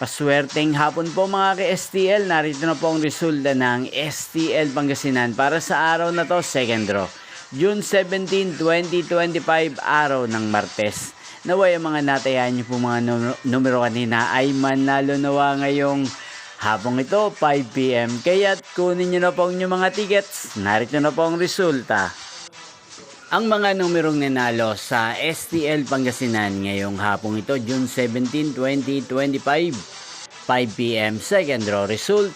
Paswerteng hapon po mga ka-STL, narito na po ang resulta ng STL Pangasinan para sa araw na to, second draw. June 17, 2025, araw ng Martes. Naway ang mga natayan niyo po mga numero kanina ay manalo nawa ngayong hapong ito, 5 PM. Kaya't kunin niyo na po ang inyong mga tickets. Narito na po ang resulta. Ang mga numerong nanalo sa STL Pangasinan ngayong hapong ito, June 17, 2025, 5 PM, second draw result,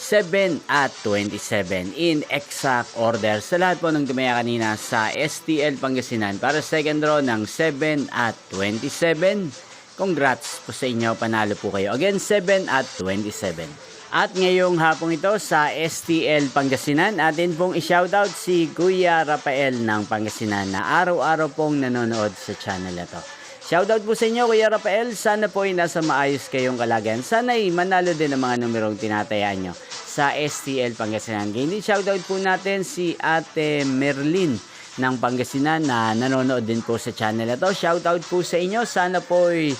7 at 27 in exact order sa lahat po ng tumaya kanina sa STL Pangasinan para second draw ng 7 at 27. Congrats po sa inyo, panalo po kayo. Again, 7 at 27. At ngayong hapong ito sa STL Pangasinan, atin pong i-shoutout si Kuya Rafael ng Pangasinan na araw-araw pong nanonood sa channel na to. Shoutout po sa inyo Kuya Rafael, sana po ay nasa maayos kayong kalagayan. Sana ay manalo din ang mga numerong tinatayaan nyo sa STL Pangasinan. Ganyan din shoutout po natin si Ate Merlin ng Pangasinan na nanonood din po sa channel na to. Shoutout po sa inyo, sana po ay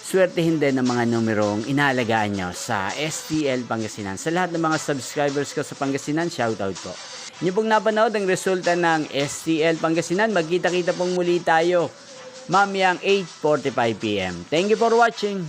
swertehin din ng mga numerong inaalagaan nyo sa STL Pangasinan. Sa lahat ng mga subscribers ko sa Pangasinan, shoutout po. Inyo pong napanood ang resulta ng STL Pangasinan. Magkita-kita pong muli tayo mamayang 8:45 PM. Thank you for watching.